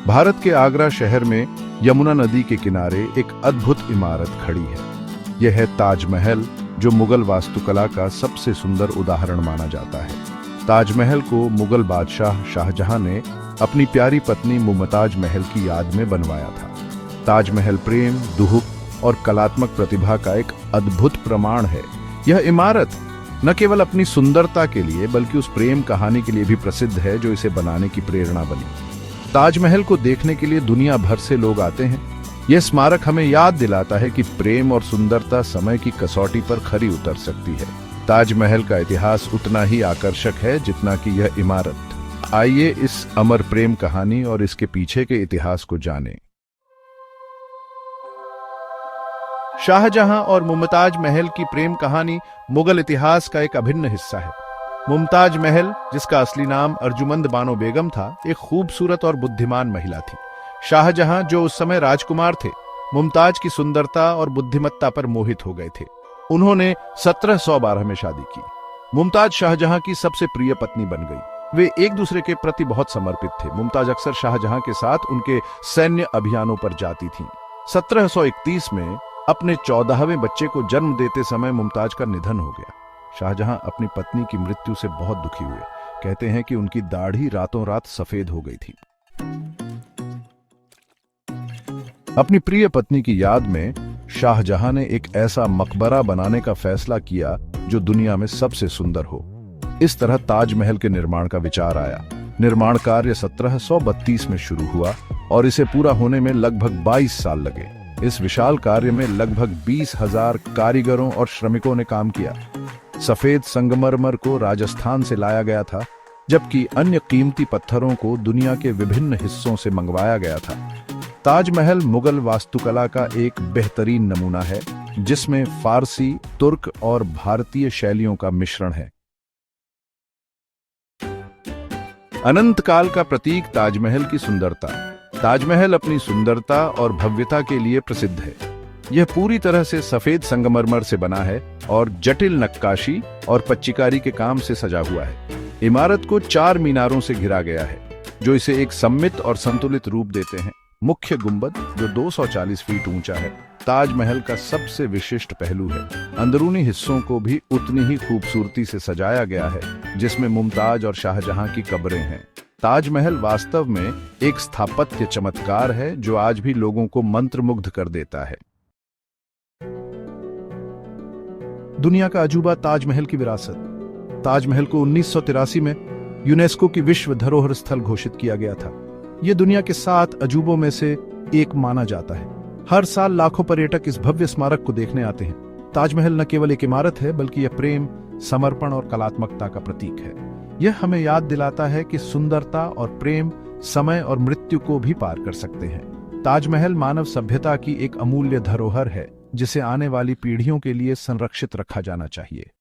भारत के आगरा शहर में यमुना नदी के किनारे एक अद्भुत इमारत खड़ी है। यह है ताजमहल, जो मुगल वास्तुकला का सबसे सुंदर उदाहरण माना जाता है। ताजमहल को मुगल बादशाह शाहजहां ने अपनी प्यारी पत्नी मुमताज महल की याद में बनवाया था। ताजमहल प्रेम, दुहक और कलात्मक प्रतिभा का एक अद्भुत प्रमाण है। यह इमारत न केवल अपनी सुंदरता के लिए बल्कि उस प्रेम कहानी के लिए भी प्रसिद्ध है जो इसे बनाने की प्रेरणा बनी। ताजमहल को देखने के लिए दुनिया भर से लोग आते हैं। यह स्मारक हमें याद दिलाता है कि प्रेम और सुंदरता समय की कसौटी पर खरी उतर सकती है। ताजमहल का इतिहास उतना ही आकर्षक है जितना कि यह इमारत। आइए इस अमर प्रेम कहानी और इसके पीछे के इतिहास को जानें। शाहजहां और मुमताज महल की प्रेम कहानी मुगल इतिहास का एक अभिन्न हिस्सा है। मुमताज महल, जिसका असली नाम अर्जुमंद बानो बेगम था, एक खूबसूरत और बुद्धिमान महिला थी। शाहजहां, जो उस समय राजकुमार थे, मुमताज की सुंदरता और बुद्धिमत्ता पर मोहित हो गए थे। उन्होंने 1712 में शादी की। मुमताज शाहजहां की सबसे प्रिय पत्नी बन गई। वे एक दूसरे के प्रति बहुत समर्पित थे। मुमताज अक्सर शाहजहां के साथ उनके सैन्य अभियानों पर जाती थीं। 1731 में अपने 14वें बच्चे को जन्म देते समय मुमताज का निधन हो गया। शाहजहां अपनी पत्नी की मृत्यु से बहुत दुखी हुए। कहते हैं कि उनकी दाढ़ी रातों रात सफेद हो गई थी। अपनी प्रिय पत्नी की याद में शाहजहां ने एक ऐसा मकबरा बनाने का फैसला किया जो दुनिया में सबसे सुंदर हो। इस तरह ताजमहल के निर्माण का विचार आया। निर्माण कार्य 1732 में शुरू हुआ और इसे पूरा होने में लगभग 22 साल लगे। इस विशाल कार्य में लगभग 20,000 कारीगरों और श्रमिकों ने काम किया। सफेद संगमरमर को राजस्थान से लाया गया था, जबकि अन्य कीमती पत्थरों को दुनिया के विभिन्न हिस्सों से मंगवाया गया था। ताजमहल मुगल वास्तुकला का एक बेहतरीन नमूना है, जिसमें फारसी, तुर्क और भारतीय शैलियों का मिश्रण है। अनंत काल का प्रतीक ताजमहल की सुंदरता। ताजमहल अपनी सुंदरता और भव्यता के लिए प्रसिद्ध है। यह पूरी तरह से सफेद संगमरमर से बना है और जटिल नक्काशी और पच्चीकारी के काम से सजा हुआ है। इमारत को 4 मीनारों से घिरा गया है, जो इसे एक सम्मिलित और संतुलित रूप देते हैं। मुख्य गुंबद, जो 240 फीट ऊंचा है, ताजमहल का सबसे विशिष्ट पहलू है। अंदरूनी हिस्सों को भी उतनी ही खूबसूरती से सजाया गया है, जिसमें मुमताज और शाहजहां की कब्रें हैं। ताजमहल वास्तव में एक स्थापत्य चमत्कार है जो आज भी लोगों को मंत्रमुग्ध कर देता है। दुनिया का अजूबा ताजमहल की विरासत। ताजमहल को 1983 में यूनेस्को की विश्व धरोहर स्थल घोषित किया गया था। यह दुनिया के 7 अजूबों में से एक माना जाता है। हर साल लाखों पर्यटक इस भव्य स्मारक को देखने आते हैं। ताजमहल न केवल एक इमारत है, बल्कि यह प्रेम, समर्पण और कलात्मकता का प्रतीक है। यह हमें याद दिलाता है कि सुंदरता और प्रेम समय और मृत्यु को भी पार कर सकते हैं। ताजमहल मानव सभ्यता की एक अमूल्य धरोहर है, जिसे आने वाली पीढ़ियों के लिए संरक्षित रखा जाना चाहिए।